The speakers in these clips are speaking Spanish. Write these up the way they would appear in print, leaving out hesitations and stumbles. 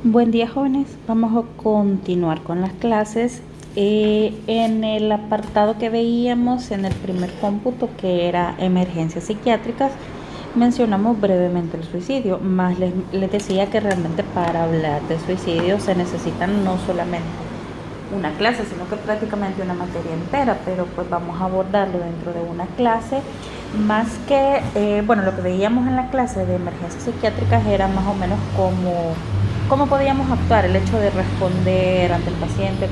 Buen día, jóvenes. Vamos a continuar con las clases. En el apartado que veíamos en el primer cómputo, que era emergencias psiquiátricas, mencionamos brevemente el suicidio, más les decía que realmente para hablar de suicidio se necesitan no solamente una clase, sino que prácticamente una materia entera, pero pues vamos a abordarlo dentro de una clase. Más que, lo que veíamos en la clase de emergencias psiquiátricas era más o menos cómo podíamos actuar, el hecho de responder ante el paciente,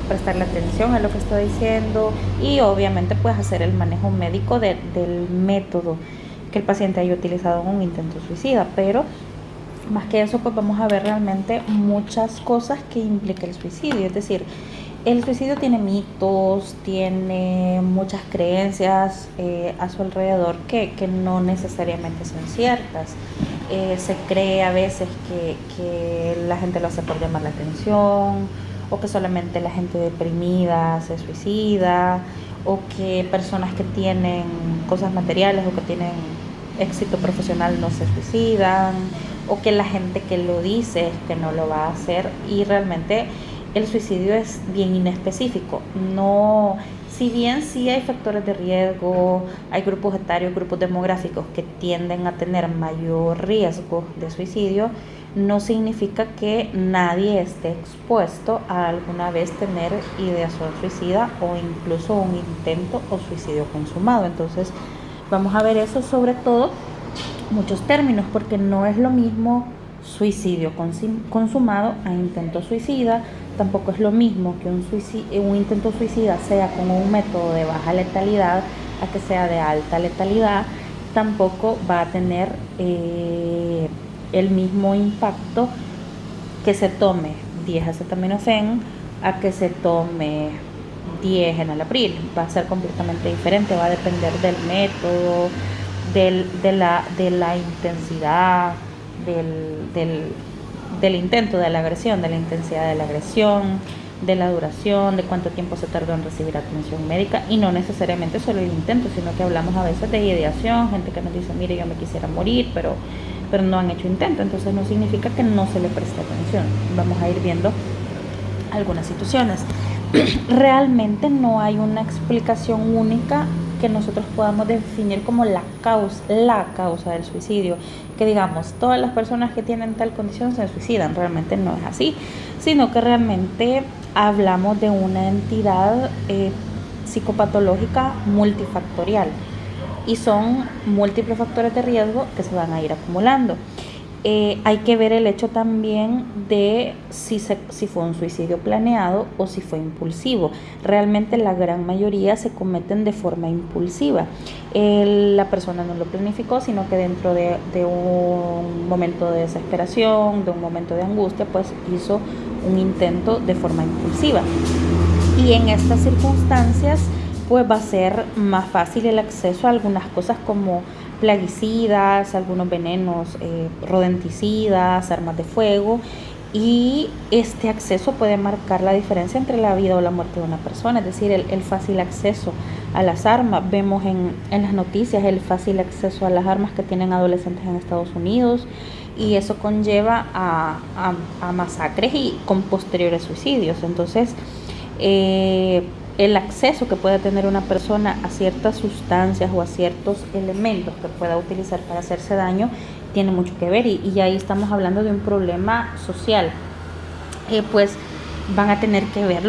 prestarle atención a lo que está diciendo y obviamente pues hacer el manejo médico del método que el paciente haya utilizado en un intento suicida. Pero más que eso, pues vamos a ver realmente muchas cosas que implica el suicidio. Es decir, el suicidio tiene mitos, tiene muchas creencias a su alrededor que no necesariamente son ciertas. Se cree a veces que la gente lo hace por llamar la atención, o que solamente la gente deprimida se suicida, o que personas que tienen cosas materiales o que tienen éxito profesional no se suicidan, o que la gente que lo dice es que no lo va a hacer, y realmente el suicidio es bien inespecífico. No, si bien sí hay factores de riesgo, hay grupos etarios, grupos demográficos que tienden a tener mayor riesgo de suicidio, no significa que nadie esté expuesto a alguna vez tener ideación suicida o incluso un intento o suicidio consumado. Entonces vamos a ver eso, sobre todo muchos términos, porque no es lo mismo suicidio consumado a intento suicida. Tampoco es lo mismo que un intento suicida sea con un método de baja letalidad a que sea de alta letalidad. Tampoco va a tener el mismo impacto que se tome 10 acetaminofén a que se tome 10 enalapril. Va a ser completamente diferente, va a depender del método, de la intensidad del intento de la agresión, de la intensidad de la agresión, de la duración, de cuánto tiempo se tardó en recibir atención médica, y no necesariamente solo el intento, sino que hablamos a veces de ideación, gente que nos dice, mire, yo me quisiera morir, pero no han hecho intento. Entonces no significa que no se le preste atención. Vamos a ir viendo algunas situaciones. Realmente no hay una explicación única que nosotros podamos definir como la causa del suicidio, que digamos, todas las personas que tienen tal condición se suicidan. Realmente no es así, sino que realmente hablamos de una entidad psicopatológica multifactorial, y son múltiples factores de riesgo que se van a ir acumulando. Hay que ver el hecho también de si fue un suicidio planeado o si fue impulsivo. Realmente la gran mayoría se cometen de forma impulsiva. La persona no lo planificó, sino que dentro de un momento de desesperación, de un momento de angustia, pues hizo un intento de forma impulsiva. Y en estas circunstancias pues va a ser más fácil el acceso a algunas cosas como plaguicidas, algunos venenos, rodenticidas, armas de fuego, y este acceso puede marcar la diferencia entre la vida o la muerte de una persona. Es decir, el fácil acceso a las armas. Vemos en las noticias el fácil acceso a las armas que tienen adolescentes en Estados Unidos, y eso conlleva a masacres y con posteriores suicidios. Entonces, el acceso que pueda tener una persona a ciertas sustancias o a ciertos elementos que pueda utilizar para hacerse daño tiene mucho que ver, y ahí estamos hablando de un problema social. Pues van a tener que ver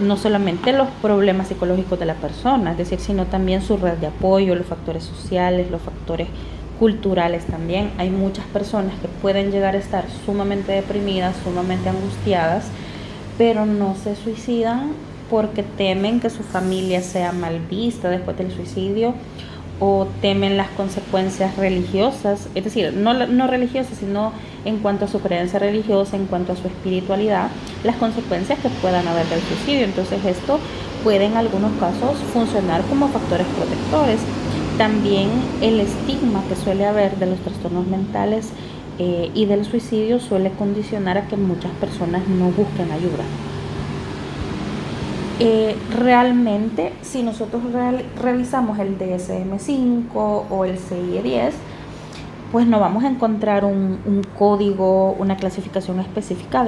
no solamente los problemas psicológicos de la persona, es decir, sino también su red de apoyo, los factores sociales, los factores culturales también. Hay muchas personas que pueden llegar a estar sumamente deprimidas, sumamente angustiadas, pero no se suicidan porque temen que su familia sea mal vista después del suicidio, o temen las consecuencias religiosas, es decir, no religiosas, sino en cuanto a su creencia religiosa, en cuanto a su espiritualidad, las consecuencias que puedan haber del suicidio. Entonces esto puede en algunos casos funcionar como factores protectores. También el estigma que suele haber de los trastornos mentales y del suicidio suele condicionar a que muchas personas no busquen ayuda. Realmente, si nosotros revisamos el DSM-5 o el CIE-10, pues no vamos a encontrar un código, una clasificación específica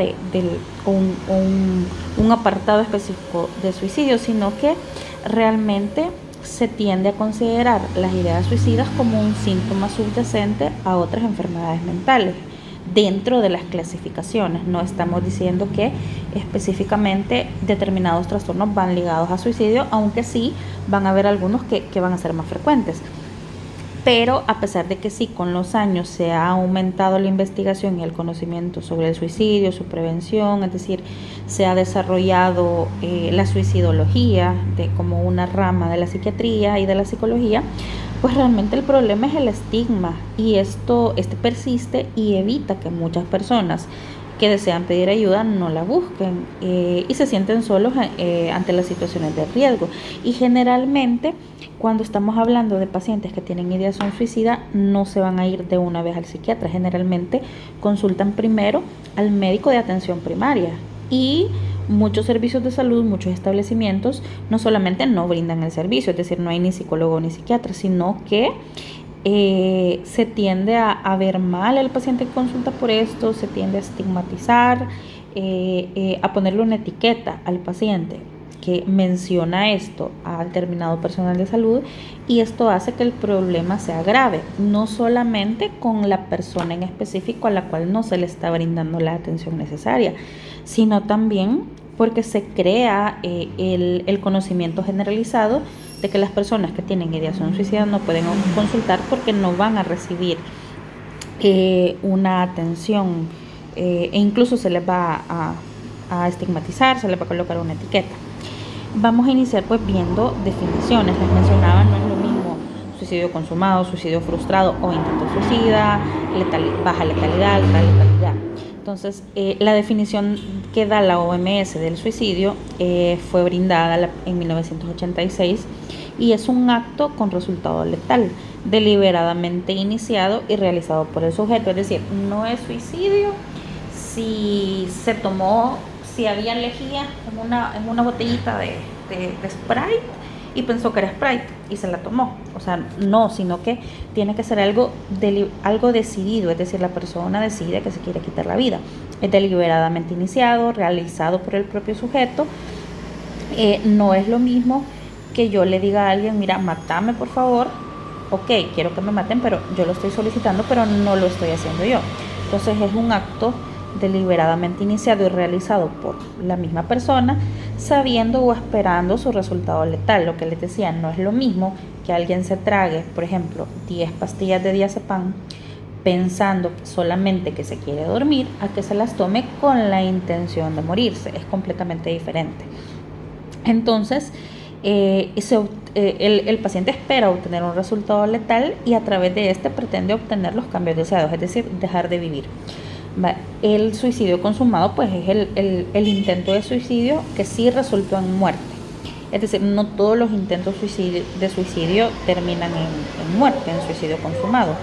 un apartado específico de suicidio, sino que realmente se tiende a considerar las ideas suicidas como un síntoma subyacente a otras enfermedades mentales dentro de las clasificaciones. No estamos diciendo que específicamente determinados trastornos van ligados a suicidio, aunque sí van a haber algunos que van a ser más frecuentes. Pero a pesar de que sí, con los años se ha aumentado la investigación y el conocimiento sobre el suicidio, su prevención, es decir, se ha desarrollado la suicidología como una rama de la psiquiatría y de la psicología, pues realmente el problema es el estigma, y este persiste y evita que muchas personas que desean pedir ayuda no la busquen y se sienten solos ante las situaciones de riesgo. Y generalmente cuando estamos hablando de pacientes que tienen ideación suicida, no se van a ir de una vez al psiquiatra. Generalmente consultan primero al médico de atención primaria, y muchos servicios de salud, muchos establecimientos no solamente no brindan el servicio, es decir, no hay ni psicólogo ni psiquiatra, sino que se tiende a ver mal al paciente que consulta por esto, se tiende a estigmatizar, a ponerle una etiqueta al paciente que menciona esto al determinado personal de salud, y esto hace que el problema sea grave, no solamente con la persona en específico a la cual no se le está brindando la atención necesaria, sino también porque se crea el conocimiento generalizado de que las personas que tienen ideación suicida no pueden consultar porque no van a recibir una atención e incluso se les va a estigmatizar, se les va a colocar una etiqueta. Vamos a iniciar pues viendo definiciones. Les mencionaba, no es lo mismo suicidio consumado, suicidio frustrado o intento suicida, baja letalidad, alta letalidad. Entonces, la definición que da la OMS del suicidio fue brindada en 1986 y es un acto con resultado letal, deliberadamente iniciado y realizado por el sujeto. Es decir, no es suicidio si había lejía en una botellita de Sprite y pensó que era Sprite y se la tomó. O sea, no, sino que tiene que ser algo decidido, es decir, la persona decide que se quiere quitar la vida. Es deliberadamente iniciado, realizado por el propio sujeto. No es lo mismo que yo le diga a alguien, mira, mátame por favor, ok, quiero que me maten, pero yo lo estoy solicitando, pero no lo estoy haciendo yo. Entonces es un acto deliberadamente iniciado y realizado por la misma persona, sabiendo o esperando su resultado letal. Lo que les decía, no es lo mismo que alguien se trague, por ejemplo, 10 pastillas de diazepam pensando solamente que se quiere dormir, a que se las tome con la intención de morirse. Es completamente diferente. Entonces, el paciente espera obtener un resultado letal y a través de este pretende obtener los cambios deseados, es decir, dejar de vivir. El suicidio consumado pues es el intento de suicidio que sí resultó en muerte. Es decir, no todos los intentos de suicidio terminan en muerte, en suicidio consumado,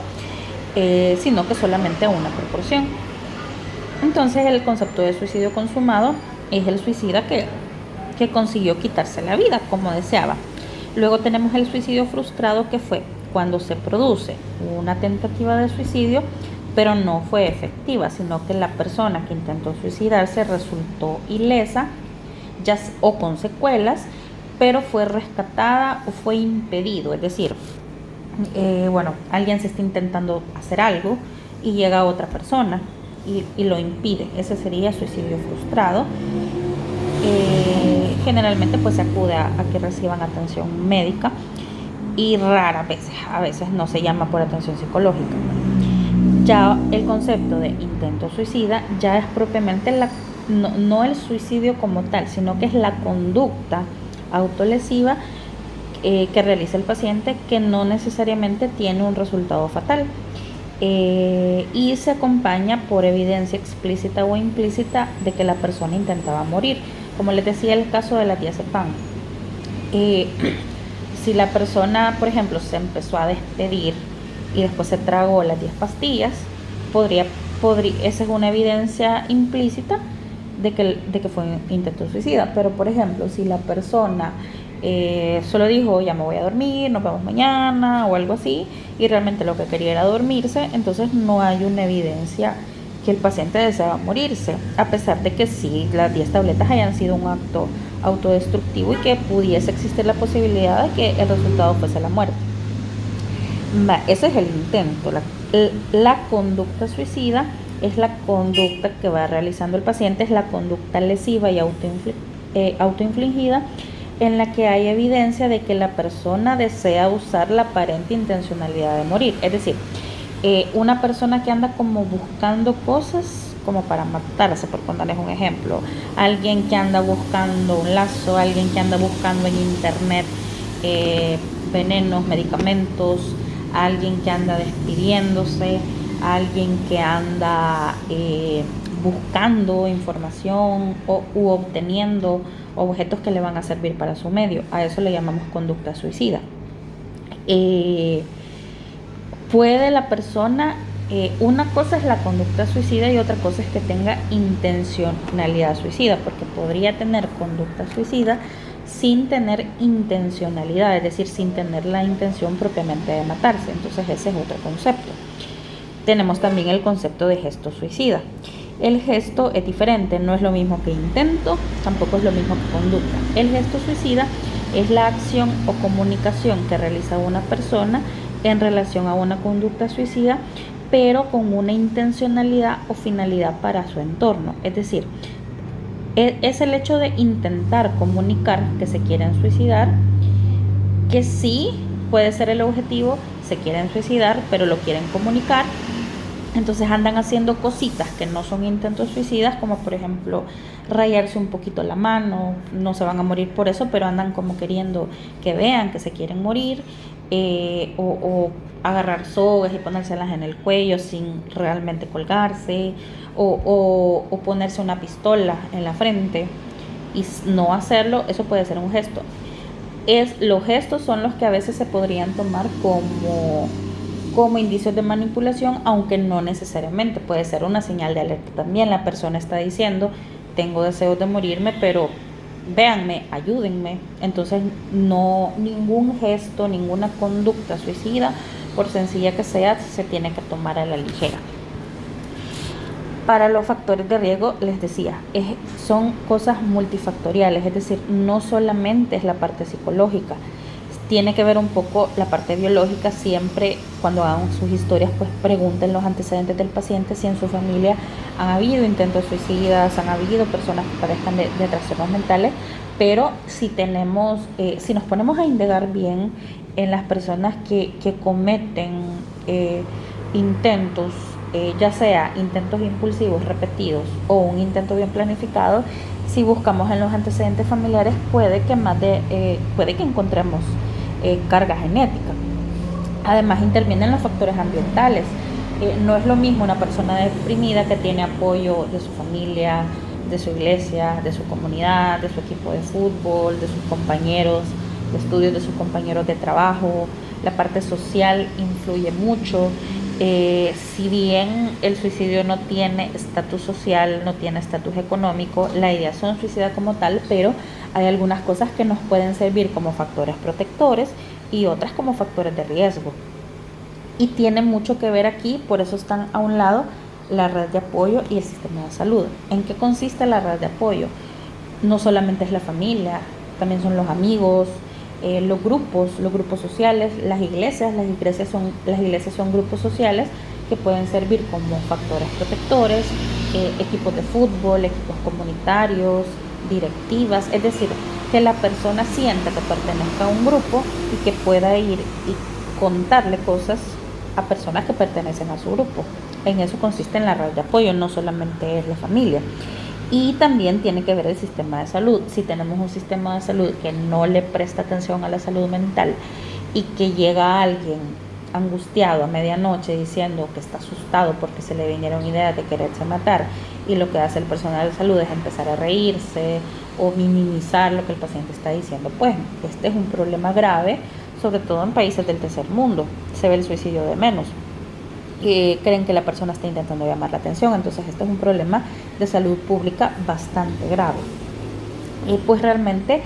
sino que solamente una proporción. Entonces el concepto de suicidio consumado es el suicida que consiguió quitarse la vida como deseaba. Luego tenemos el suicidio frustrado, que fue cuando se produce una tentativa de suicidio pero no fue efectiva, sino que la persona que intentó suicidarse resultó ilesa o con secuelas, pero fue rescatada o fue impedido. Es decir, alguien se está intentando hacer algo y llega otra persona y lo impide. Ese sería suicidio frustrado. Generalmente pues se acude a que reciban atención médica y raras veces, a veces no se llama por atención psicológica. Ya el concepto de intento suicida ya es propiamente no el suicidio como tal, sino que es la conducta autolesiva que realiza el paciente, que no necesariamente tiene un resultado fatal y se acompaña por evidencia explícita o implícita de que la persona intentaba morir. Como les decía, el caso de la diazepam. Si la persona, por ejemplo, se empezó a despedir y después se tragó las 10 pastillas, esa es una evidencia implícita de que fue un intento suicida. Pero por ejemplo, si la persona Solo dijo, ya me voy a dormir, nos vemos mañana o algo así, y realmente lo que quería era dormirse. Entonces no hay una evidencia que el paciente deseaba morirse, a pesar de que sí, las 10 tabletas hayan sido un acto autodestructivo y que pudiese existir la posibilidad de que el resultado fuese la muerte. Ese es el intento. La conducta suicida es la conducta que va realizando el paciente, es la conducta lesiva y autoinfligida, en la que hay evidencia de que la persona desea usar la aparente intencionalidad de morir. Es decir, una persona que anda como buscando cosas como para matarse, por ponerles un ejemplo, alguien que anda buscando un lazo, alguien que anda buscando en internet venenos, medicamentos, alguien que anda despidiéndose, alguien que anda buscando información u obteniendo objetos que le van a servir para su medio. A eso le llamamos conducta suicida. Puede la persona, una cosa es la conducta suicida y otra cosa es que tenga intencionalidad suicida, porque podría tener conducta suicida sin tener intencionalidad, es decir, sin tener la intención propiamente de matarse. Entonces ese es otro concepto. Tenemos también el concepto de gesto suicida. El gesto es diferente, no es lo mismo que intento, tampoco es lo mismo que conducta. El gesto suicida es la acción o comunicación que realiza una persona en relación a una conducta suicida, pero con una intencionalidad o finalidad para su entorno. Es decir, es el hecho de intentar comunicar que se quieren suicidar, que sí puede ser el objetivo, se quieren suicidar, pero lo quieren comunicar. Entonces andan haciendo cositas que no son intentos suicidas, como por ejemplo rayarse un poquito la mano. No se van a morir por eso, pero andan como queriendo que vean que se quieren morir, o agarrar sogas y ponérselas en el cuello sin realmente colgarse, o ponerse una pistola en la frente y no hacerlo. Eso puede ser un gesto. Los gestos son los que a veces se podrían tomar como indicios de manipulación, aunque no necesariamente. Puede ser una señal de alerta también. La persona está diciendo, tengo deseos de morirme, pero véanme, ayúdenme. Entonces no, ningún gesto, ninguna conducta suicida, por sencilla que sea, se tiene que tomar a la ligera. Para los factores de riesgo, les decía, son cosas multifactoriales, es decir, no solamente es la parte psicológica, tiene que ver un poco la parte biológica. Siempre cuando hagan sus historias, pues pregunten los antecedentes del paciente, si en su familia han habido intentos suicidas, han habido personas que padezcan de trastornos mentales. Pero si nos ponemos a indagar bien en las personas que cometen intentos, ya sea intentos impulsivos repetidos o un intento bien planificado, si buscamos en los antecedentes familiares, puede que encontremos carga genética. Además intervienen los factores ambientales. No es lo mismo una persona deprimida que tiene apoyo de su familia, de su iglesia, de su comunidad, de su equipo de fútbol, de sus compañeros de estudios, de sus compañeros de trabajo. La parte social influye mucho. Si bien el suicidio no tiene estatus social, no tiene estatus económico, la ideación suicida como tal, pero hay algunas cosas que nos pueden servir como factores protectores y otras como factores de riesgo. Y tiene mucho que ver aquí, por eso están a un lado la red de apoyo y el sistema de salud. ¿En qué consiste la red de apoyo? No solamente es la familia, también son los amigos, los grupos sociales, las iglesias son grupos sociales que pueden servir como factores protectores, equipos de fútbol, equipos comunitarios, directivas. Es decir, que la persona sienta que pertenezca a un grupo y que pueda ir y contarle cosas a personas que pertenecen a su grupo. En eso consiste en la red de apoyo, no solamente es la familia. Y también tiene que ver el sistema de salud. Si tenemos un sistema de salud que no le presta atención a la salud mental y que llega alguien angustiado a medianoche diciendo que está asustado porque se le vinieron ideas de quererse matar, y lo que hace el personal de salud es empezar a reírse o minimizar lo que el paciente está diciendo, pues este es un problema grave, sobre todo en países del tercer mundo. Se ve el suicidio de menos. Creen que la persona está intentando llamar la atención. Entonces este es un problema de salud pública bastante grave. Pues realmente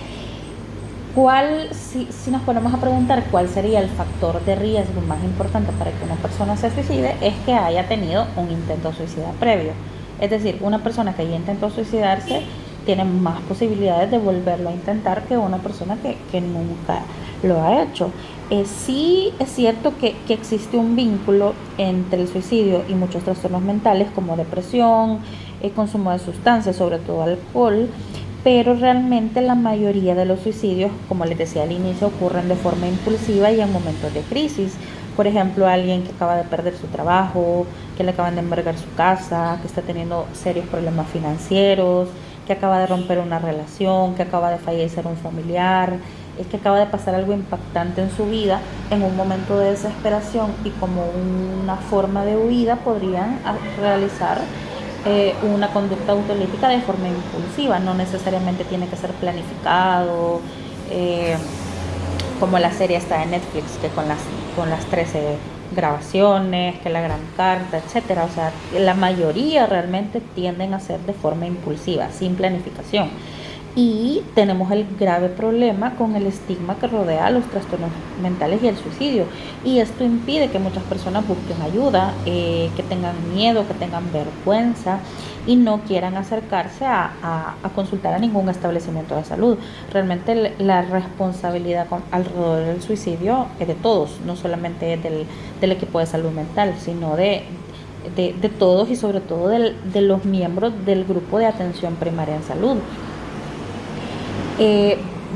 Si nos ponemos a preguntar cuál sería el factor de riesgo más importante para que una persona se suicide, es que haya tenido un intento suicida previo. Es decir, una persona que ya intentó suicidarse tiene más posibilidades de volverlo a intentar que una persona que nunca lo ha hecho. Sí es cierto que existe un vínculo entre el suicidio y muchos trastornos mentales como depresión, consumo de sustancias, sobre todo alcohol, pero realmente la mayoría de los suicidios, como les decía al inicio, ocurren de forma impulsiva y en momentos de crisis. Por ejemplo, alguien que acaba de perder su trabajo, que le acaban de embargar su casa, que está teniendo serios problemas financieros, que acaba de romper una relación, que acaba de fallecer un familiar, es que acaba de pasar algo impactante en su vida, en un momento de desesperación y como una forma de huida podrían realizar una conducta autolítica de forma impulsiva. No necesariamente tiene que ser planificado, como la serie está de Netflix, que con las 13 grabaciones, que la gran carta, etcétera. O sea, la mayoría realmente tienden a ser de forma impulsiva, sin planificación. Y tenemos el grave problema con el estigma que rodea a los trastornos mentales y el suicidio. Y esto impide que muchas personas busquen ayuda, que tengan miedo, que tengan vergüenza y no quieran acercarse a consultar a ningún establecimiento de salud. Realmente la responsabilidad alrededor del suicidio es de todos, no solamente del equipo de salud mental, sino de todos y sobre todo de los miembros del grupo de atención primaria en salud.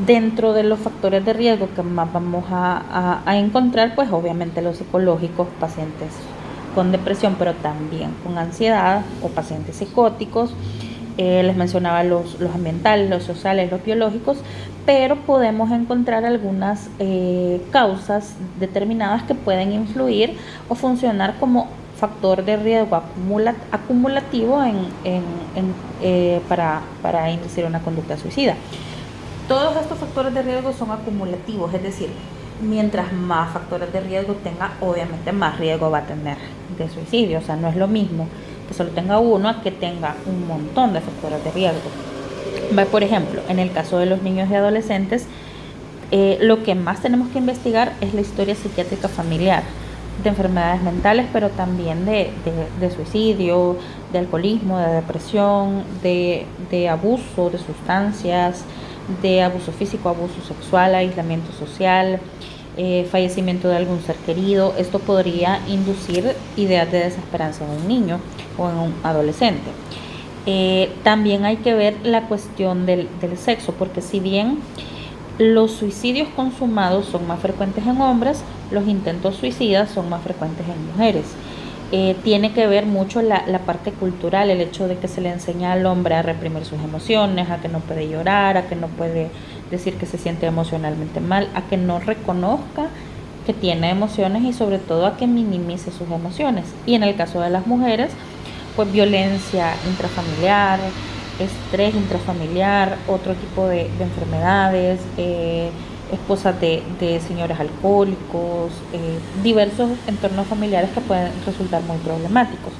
Dentro de los factores de riesgo que más vamos a encontrar, pues obviamente los psicológicos, pacientes con depresión, pero también con ansiedad o pacientes psicóticos. Les mencionaba los ambientales, los sociales, los biológicos, pero podemos encontrar algunas causas determinadas que pueden influir o funcionar como factor de riesgo acumulativo para inducir una conducta suicida. Todos estos factores de riesgo son acumulativos, es decir, mientras más factores de riesgo tenga, obviamente más riesgo va a tener de suicidio. O sea, no es lo mismo que solo tenga uno a que tenga un montón de factores de riesgo. Por ejemplo, en el caso de los niños y adolescentes, lo que más tenemos que investigar es la historia psiquiátrica familiar, de enfermedades mentales, pero también de suicidio, de alcoholismo, de depresión, de abuso de sustancias, de abuso físico, abuso sexual, aislamiento social, fallecimiento de algún ser querido. Esto podría inducir ideas de desesperanza en un niño o en un adolescente. También hay que ver la cuestión del sexo, porque si bien los suicidios consumados son más frecuentes en hombres, los intentos suicidas son más frecuentes en mujeres. Tiene que ver mucho la parte cultural, el hecho de que se le enseña al hombre a reprimir sus emociones, a que no puede llorar, a que no puede decir que se siente emocionalmente mal, a que no reconozca que tiene emociones y sobre todo a que minimice sus emociones. Y en el caso de las mujeres, pues violencia intrafamiliar, estrés intrafamiliar, otro tipo de enfermedades, esposas de señores alcohólicos, diversos entornos familiares que pueden resultar muy problemáticos.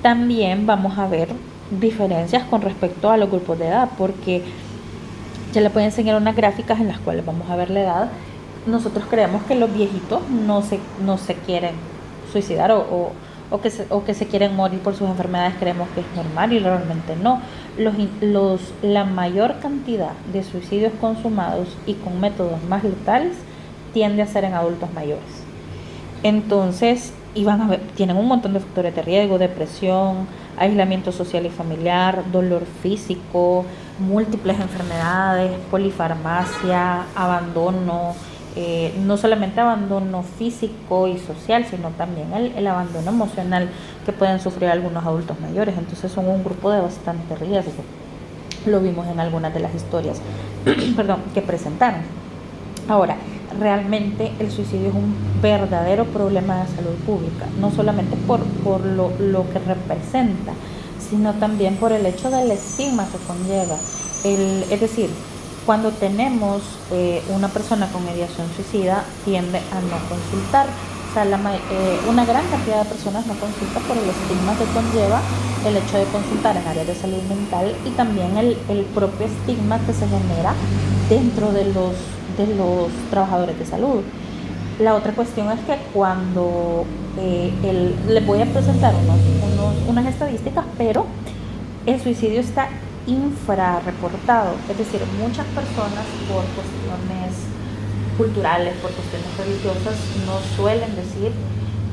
También vamos a ver diferencias con respecto a los grupos de edad, porque ya le pueden enseñar unas gráficas en las cuales vamos a ver la edad. Nosotros creemos que los viejitos no se quieren suicidar o que se quieren morir por sus enfermedades, creemos que es normal y realmente no. La mayor cantidad de suicidios consumados y con métodos más letales tiende a ser en adultos mayores. Entonces, tienen un montón de factores de riesgo: depresión, aislamiento social y familiar, dolor físico, múltiples enfermedades, polifarmacia, abandono. No solamente abandono físico y social, sino también el abandono emocional que pueden sufrir algunos adultos mayores. Entonces son un grupo de bastante riesgo. Lo vimos en algunas de las historias que presentaron. Ahora, realmente el suicidio es un verdadero problema de salud pública, no solamente por lo que representa, sino también por el hecho del estigma que conlleva. Es decir, cuando tenemos una persona con ideación suicida, tiende a no consultar. O sea, una gran cantidad de personas no consulta por el estigma que conlleva el hecho de consultar en áreas de salud mental, y también el propio estigma que se genera dentro de de los trabajadores de salud. La otra cuestión es que cuando les voy a presentar unas estadísticas, pero el suicidio está infrarreportado, es decir, muchas personas por cuestiones culturales, por cuestiones religiosas, no suelen decir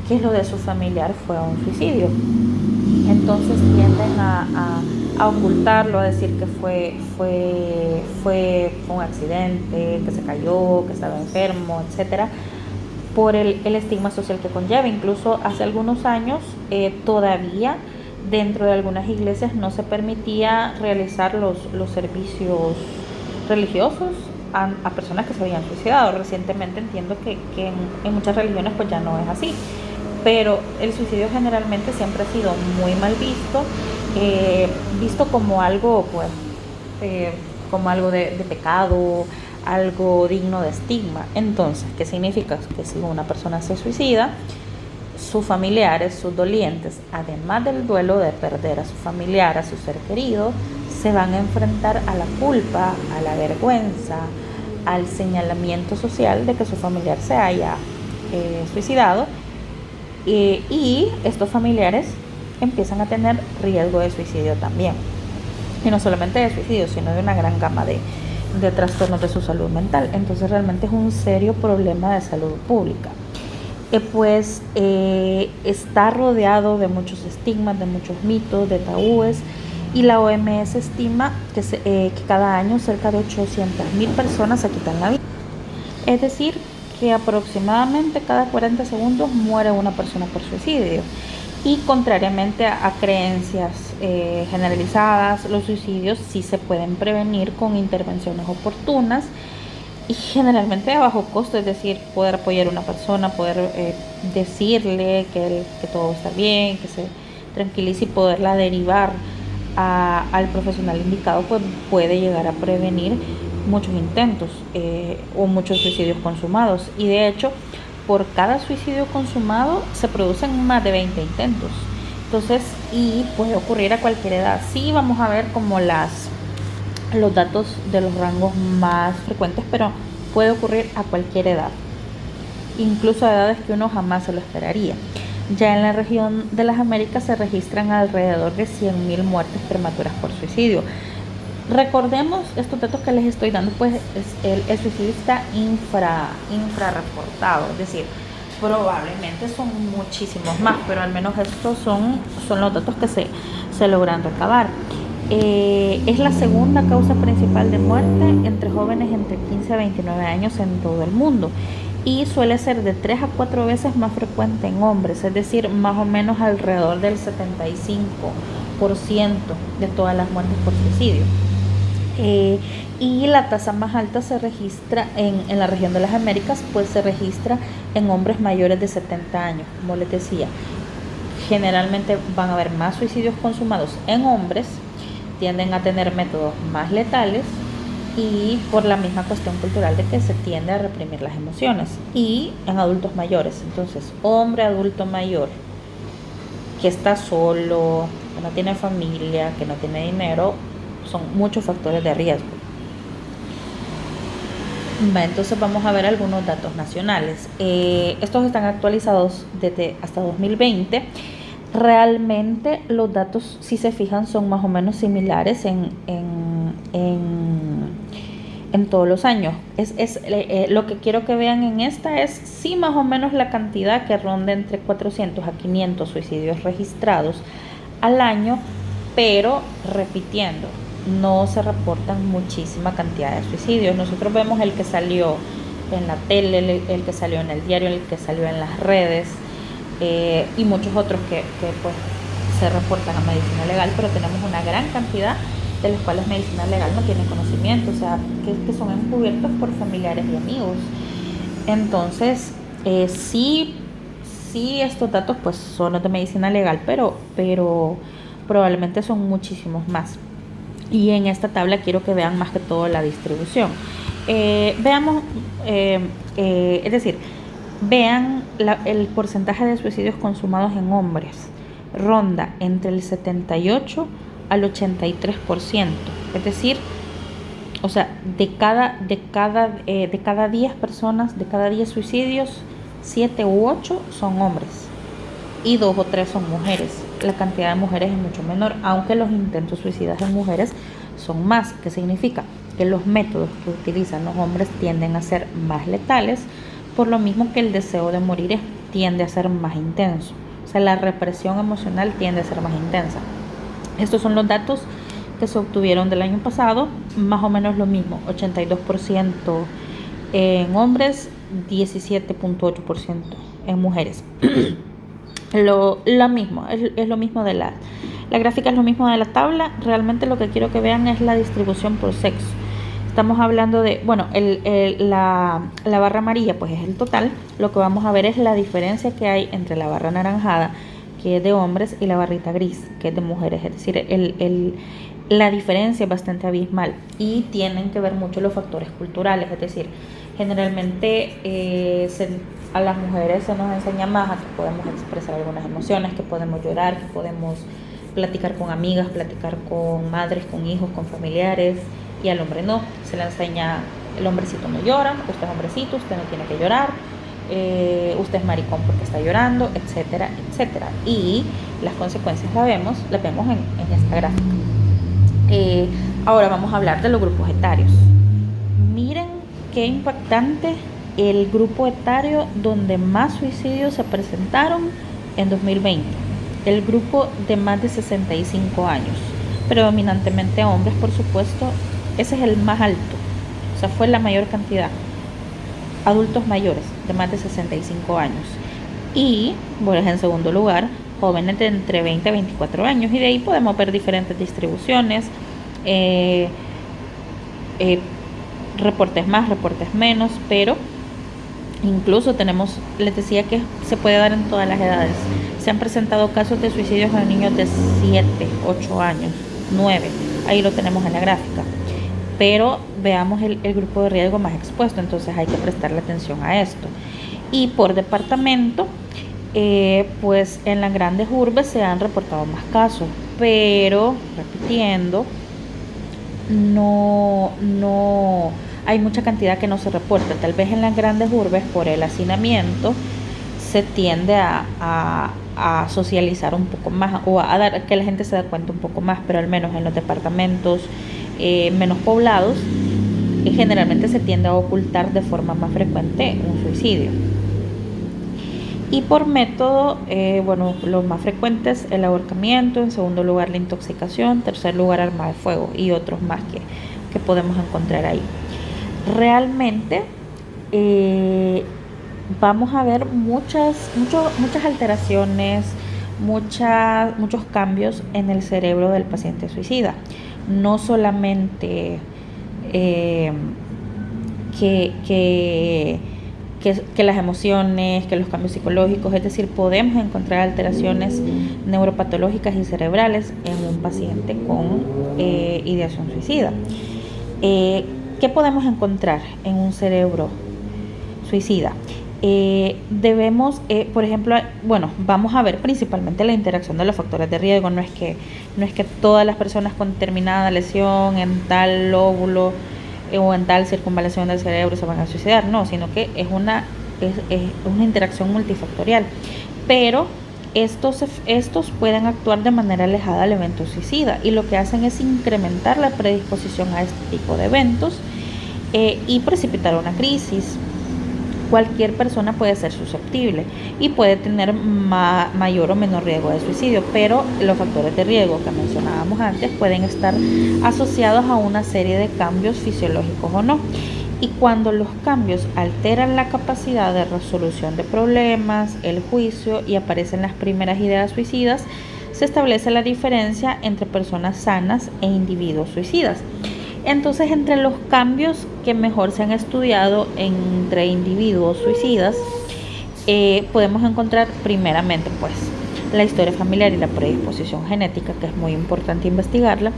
que lo de su familiar fue un suicidio. Entonces tienden a ocultarlo, a decir que fue un accidente, que se cayó, que estaba enfermo, etcétera, por el estigma social que conlleva. Incluso hace algunos años todavía dentro de algunas iglesias no se permitía realizar los servicios religiosos a personas que se habían suicidado. Recientemente entiendo que en muchas religiones pues ya no es así, pero el suicidio generalmente siempre ha sido muy mal visto, visto como algo pues como algo de pecado, algo digno de estigma. Entonces, ¿qué significa? Que si una persona se suicida, sus familiares, sus dolientes, además del duelo de perder a su familiar, a su ser querido, se van a enfrentar a la culpa, a la vergüenza, al señalamiento social de que su familiar se haya suicidado, y estos familiares empiezan a tener riesgo de suicidio también. Y no solamente de suicidio, sino de una gran gama de trastornos de su salud mental. Entonces realmente es un serio problema de salud pública. Está rodeado de muchos estigmas, de muchos mitos, de tabúes, y la OMS estima que cada año cerca de 800.000 personas se quitan la vida. Es decir, que aproximadamente cada 40 segundos muere una persona por suicidio. Y contrariamente a creencias generalizadas, los suicidios sí se pueden prevenir con intervenciones oportunas y generalmente a bajo costo, es decir, poder apoyar a una persona, poder decirle que todo está bien, que se tranquilice, y poderla derivar al profesional indicado, pues puede llegar a prevenir muchos intentos o muchos suicidios consumados. Y de hecho, por cada suicidio consumado se producen más de 20 intentos. Entonces, y puede ocurrir a cualquier edad. Sí, vamos a ver como los datos de los rangos más frecuentes, pero puede ocurrir a cualquier edad, incluso a edades que uno jamás se lo esperaría. Ya en la región de las Américas se registran alrededor de 100.000 muertes prematuras por suicidio. Recordemos estos datos que les estoy dando, pues el suicidio está infrarreportado, es decir, probablemente son muchísimos más, pero al menos estos son los datos que se logran recabar. Es la segunda causa principal de muerte entre jóvenes entre 15 a 29 años en todo el mundo, y suele ser de 3 a 4 veces más frecuente en hombres, es decir, más o menos alrededor del 75% de todas las muertes por suicidio. Y la tasa más alta se registra en la región de las Américas, pues se registra en hombres mayores de 70 años. Como les decía, generalmente van a haber más suicidios consumados en hombres, tienden a tener métodos más letales, y por la misma cuestión cultural de que se tiende a reprimir las emociones, y en adultos mayores. Entonces, hombre adulto mayor que está solo, que no tiene familia, que no tiene dinero, son muchos factores de riesgo. Entonces vamos a ver algunos datos nacionales. Estos están actualizados desde hasta 2020. Realmente los datos, si se fijan, son más o menos similares en todos los años. Lo que quiero que vean en esta es sí más o menos la cantidad, que ronda entre 400 a 500 suicidios registrados al año, pero repitiendo, no se reportan muchísima cantidad de suicidios. Nosotros vemos el que salió en la tele, el que salió en el diario, el que salió en las redes, y muchos otros que pues se reportan a medicina legal, pero tenemos una gran cantidad de los cuales medicina legal no tiene conocimiento, o sea, que son encubiertos por familiares y amigos. Entonces, sí, estos datos pues son los de medicina legal, pero probablemente son muchísimos más. Y en esta tabla quiero que vean más que todo la distribución. Veamos, es decir, vean el porcentaje de suicidios consumados en hombres. Ronda entre el 78 al 83%. Es decir, o sea, de cada 10 personas, de cada 10 suicidios, 7 u 8 son hombres y 2 o 3 son mujeres. La cantidad de mujeres es mucho menor, aunque los intentos suicidas en mujeres son más. ¿Qué significa? Que los métodos que utilizan los hombres tienden a ser más letales, por lo mismo que el deseo de morir tiende a ser más intenso. O sea, la represión emocional tiende a ser más intensa. Estos son los datos que se obtuvieron del año pasado, más o menos lo mismo, 82% en hombres, 17.8% en mujeres. Lo mismo, es lo mismo de la gráfica, es lo mismo de la tabla. Realmente lo que quiero que vean es la distribución por sexo. Estamos hablando de, bueno, la barra amarilla pues es el total. Lo que vamos a ver es la diferencia que hay entre la barra anaranjada, que es de hombres, y la barrita gris, que es de mujeres. Es decir, la diferencia es bastante abismal y tienen que ver mucho los factores culturales. Es decir, generalmente a las mujeres se nos enseña más a que podemos expresar algunas emociones, que podemos llorar, que podemos platicar con amigas, platicar con madres, con hijos, con familiares, y al hombre no. Se le enseña: el hombrecito no llora, usted es hombrecito, usted no tiene que llorar, usted es maricón porque está llorando, etcétera, etcétera. Y las consecuencias las vemos en esta gráfica. Ahora vamos a hablar de los grupos etarios. Miren qué impactante el grupo etario donde más suicidios se presentaron en 2020. El grupo de más de 65 años, predominantemente hombres, por supuesto. Ese es el más alto, o sea, fue la mayor cantidad. Adultos mayores de más de 65 años. Y, bueno, en segundo lugar, jóvenes de entre 20 a 24 años. Y de ahí podemos ver diferentes distribuciones, reportes más, reportes menos, pero incluso les decía que se puede dar en todas las edades. Se han presentado casos de suicidios en niños de 7, 8 años, 9, ahí lo tenemos en la gráfica. Pero veamos el grupo de riesgo más expuesto, entonces hay que prestarle atención a esto. Y por departamento, pues en las grandes urbes se han reportado más casos, pero repitiendo, no hay mucha cantidad que no se reporta. Tal vez en las grandes urbes, por el hacinamiento, se tiende a socializar un poco más, o a dar que la gente se dé cuenta un poco más, pero al menos en los departamentos menos poblados, generalmente se tiende a ocultar de forma más frecuente un suicidio. Y por método, bueno, los más frecuentes: el ahorcamiento, en segundo lugar la intoxicación, tercer lugar arma de fuego, y otros más que podemos encontrar ahí. Realmente vamos a ver muchas alteraciones, muchos cambios en el cerebro del paciente suicida. No solamente que las emociones, que los cambios psicológicos, es decir, podemos encontrar alteraciones neuropatológicas y cerebrales en un paciente con ideación suicida. ¿Qué podemos encontrar en un cerebro suicida? Debemos, por ejemplo, bueno, vamos a ver principalmente la interacción de los factores de riesgo. No es que todas las personas con determinada lesión en tal lóbulo o en tal circunvalación del cerebro se van a suicidar, no, sino que es una interacción multifactorial. Pero estos pueden actuar de manera alejada al evento suicida, y lo que hacen es incrementar la predisposición a este tipo de eventos y precipitar una crisis. Cualquier persona puede ser susceptible y puede tener mayor o menor riesgo de suicidio, pero los factores de riesgo que mencionábamos antes pueden estar asociados a una serie de cambios fisiológicos o no. Y cuando los cambios alteran la capacidad de resolución de problemas, el juicio, y aparecen las primeras ideas suicidas, se establece la diferencia entre personas sanas e individuos suicidas. Entonces, entre los cambios que mejor se han estudiado entre individuos suicidas, podemos encontrar primeramente pues la historia familiar y la predisposición genética, que es muy importante investigarla.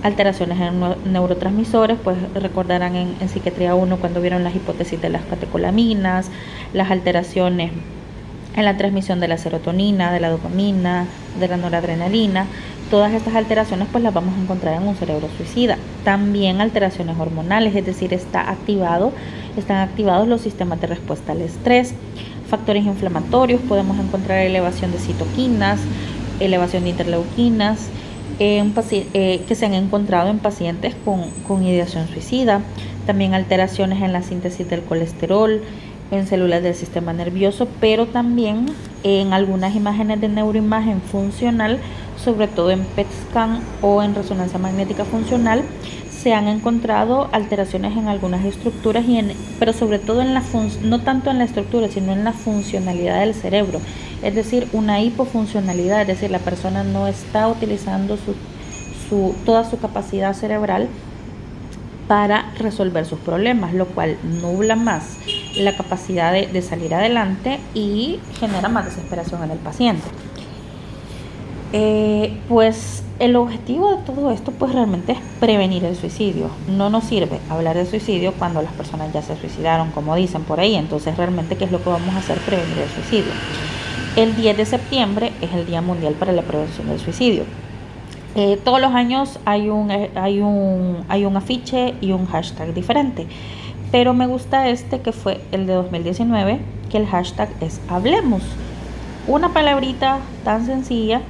Alteraciones en neurotransmisores, pues recordarán en psiquiatría 1 cuando vieron las hipótesis de las catecolaminas, las alteraciones en la transmisión de la serotonina, de la dopamina, de la noradrenalina. Todas estas alteraciones pues las vamos a encontrar en un cerebro suicida. También alteraciones hormonales, es decir, están activados los sistemas de respuesta al estrés. Factores inflamatorios, podemos encontrar elevación de citoquinas, elevación de interleuquinas, que se han encontrado en pacientes con ideación suicida. También alteraciones en la síntesis del colesterol, en células del sistema nervioso, pero también en algunas imágenes de neuroimagen funcional, sobre todo en PET scan o en resonancia magnética funcional, se han encontrado alteraciones en algunas estructuras, pero sobre todo no tanto en la estructura, sino en la funcionalidad del cerebro. Es decir, una hipofuncionalidad, es decir, la persona no está utilizando toda su capacidad cerebral para resolver sus problemas, lo cual nubla más la capacidad de salir adelante y genera más desesperación en el paciente. Pues el objetivo de todo esto pues realmente es prevenir el suicidio. No nos sirve hablar de suicidio cuando las personas ya se suicidaron, como dicen por ahí. Entonces realmente, ¿qué es lo que vamos a hacer? Prevenir el suicidio. El 10 de septiembre es el Día Mundial para la Prevención del Suicidio. Todos los años hay un afiche y un hashtag diferente, pero me gusta que fue el de 2019, que el hashtag es Hablemos. Una palabrita tan sencilla,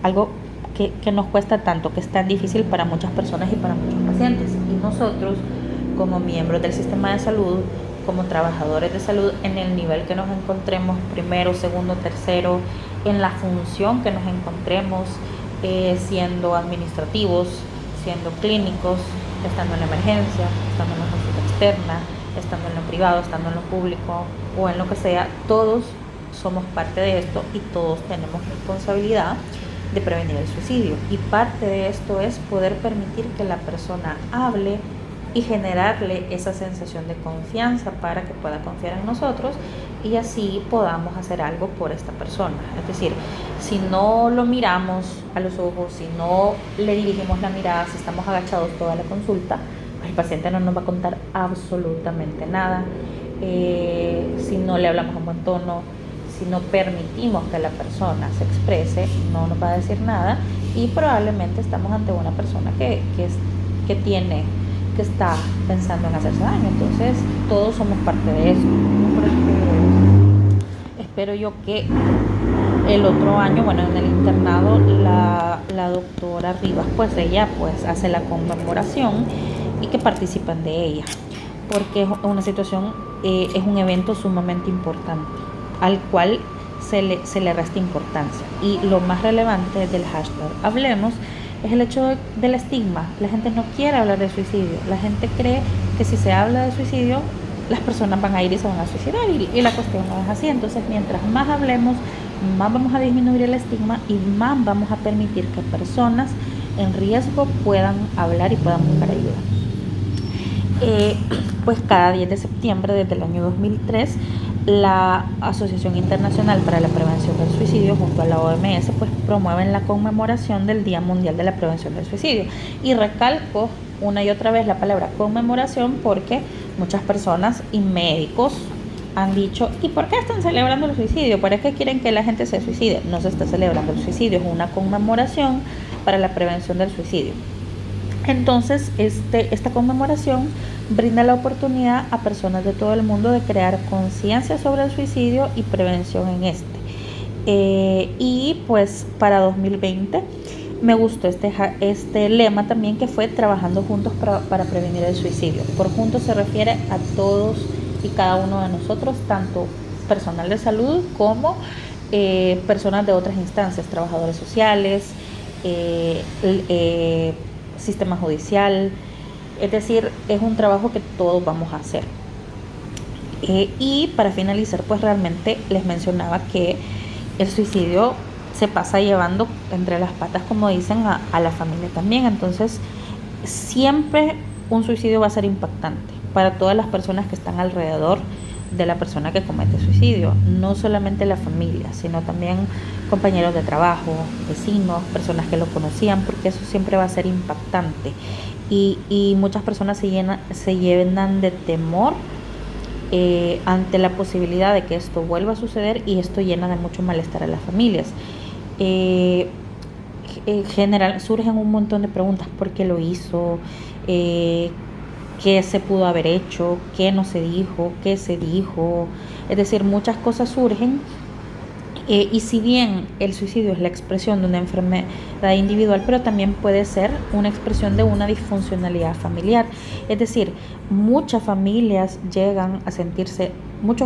algo que nos cuesta tanto, que es tan difícil para muchas personas y para muchos pacientes. Y nosotros, como miembros del sistema de salud, como trabajadores de salud, en el nivel que nos encontremos, primero, segundo, tercero, en la función que nos encontremos, siendo administrativos, siendo clínicos, estando en la emergencia, estando en la consulta externa, estando en lo privado, estando en lo público o en lo que sea, todos somos parte de esto y todos tenemos responsabilidad de prevenir el suicidio. Y parte de esto es poder permitir que la persona hable y generarle esa sensación de confianza para que pueda confiar en nosotros y así podamos hacer algo por esta persona. Es decir, si no lo miramos a los ojos, si no le dirigimos la mirada, si estamos agachados toda la consulta, el paciente no nos va a contar absolutamente nada. Si no le hablamos en buen tono, si no permitimos que la persona se exprese, no nos va a decir nada y probablemente estamos ante una persona que está pensando en hacerse daño. Entonces todos somos parte de eso. Espero yo que el otro año, bueno, en el internado, la doctora Rivas, pues ella pues hace la conmemoración y que participen de ella, porque es una situación, es un evento sumamente importante al cual se le resta importancia. Y lo más relevante del hashtag Hablemos es el hecho del estigma. La gente no quiere hablar de suicidio. La gente cree que si se habla de suicidio, las personas van a ir y se van a suicidar. Y la cuestión no es así. Entonces, mientras más hablemos, más vamos a disminuir el estigma y más vamos a permitir que personas en riesgo puedan hablar y puedan buscar ayuda. Pues cada 10 de septiembre desde el año 2003, la Asociación Internacional para la Prevención del Suicidio junto a la OMS pues promueven la conmemoración del Día Mundial de la Prevención del Suicidio. Y recalco una y otra vez la palabra conmemoración porque muchas personas y médicos han dicho, ¿y por qué están celebrando el suicidio? ¿Para qué quieren que la gente se suicide? No se está celebrando el suicidio, es una conmemoración para la prevención del suicidio. Entonces, esta conmemoración brinda la oportunidad a personas de todo el mundo de crear conciencia sobre el suicidio y prevención en este. Y pues para 2020 me gustó este lema también, que fue trabajando juntos para prevenir el suicidio. Por juntos se refiere a todos y cada uno de nosotros, tanto personal de salud como personas de otras instancias, trabajadores sociales, sistema judicial. Es decir, es un trabajo que todos vamos a hacer. Y para finalizar, pues realmente les mencionaba que el suicidio se pasa llevando entre las patas, como dicen, a la familia también. Entonces, siempre un suicidio va a ser impactante para todas las personas que están alrededor de la persona que comete suicidio. No solamente la familia, sino también compañeros de trabajo, vecinos, personas que lo conocían, porque eso siempre va a ser impactante. Y muchas personas se llenan de temor ante la posibilidad de que esto vuelva a suceder, y esto llena de mucho malestar a las familias. general surgen un montón de preguntas: ¿por qué lo hizo? ¿Qué se pudo haber hecho? ¿Qué no se dijo? ¿Qué se dijo? Es decir, muchas cosas surgen. Y si bien el suicidio es la expresión de una enfermedad individual, pero también puede ser una expresión de una disfuncionalidad familiar. Es decir, muchos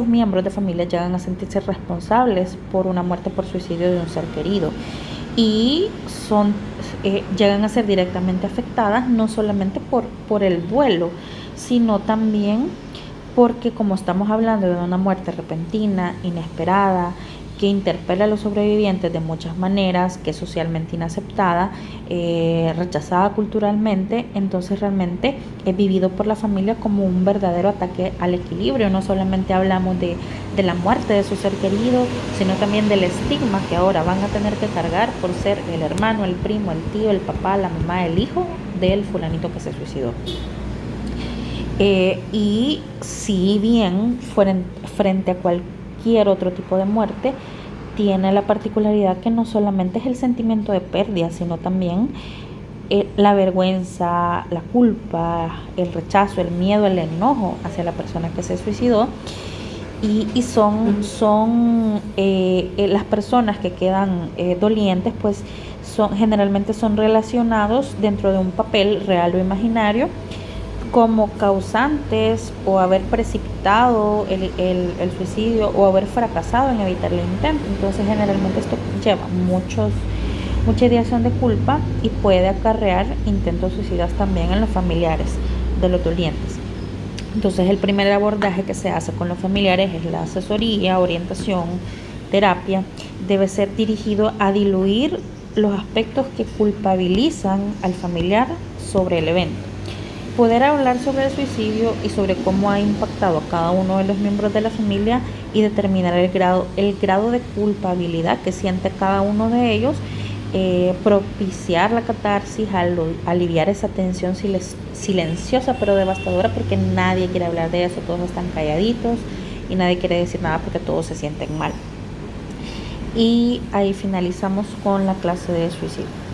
miembros de familia llegan a sentirse responsables por una muerte por suicidio de un ser querido. Y llegan a ser directamente afectadas no solamente por el duelo, sino también porque, como estamos hablando de una muerte repentina, inesperada, que interpela a los sobrevivientes de muchas maneras, que es socialmente inaceptada, rechazada culturalmente, entonces realmente es vivido por la familia como un verdadero ataque al equilibrio. No solamente hablamos de la muerte de su ser querido, sino también del estigma que ahora van a tener que cargar por ser el hermano, el primo, el tío, el papá, la mamá, el hijo del fulanito que se suicidó. Y si bien frente a cualquier otro tipo de muerte, tiene la particularidad que no solamente es el sentimiento de pérdida, sino también la vergüenza, la culpa, el rechazo, el miedo, el enojo hacia la persona que se suicidó. Y son las personas que quedan dolientes, pues generalmente son relacionados dentro de un papel real o imaginario como causantes, o haber precipitado el suicidio, o haber fracasado en evitar el intento. Entonces generalmente esto lleva mucha ideación de culpa y puede acarrear intentos suicidas también en los familiares de los dolientes. Entonces el primer abordaje que se hace con los familiares es la asesoría, orientación, terapia. Debe ser dirigido a diluir los aspectos que culpabilizan al familiar sobre el evento. Poder hablar sobre el suicidio y sobre cómo ha impactado a cada uno de los miembros de la familia y determinar el grado de culpabilidad que siente cada uno de ellos, propiciar la catarsis, aliviar esa tensión silenciosa pero devastadora, porque nadie quiere hablar de eso, todos están calladitos y nadie quiere decir nada porque todos se sienten mal. Y ahí finalizamos con la clase de suicidio.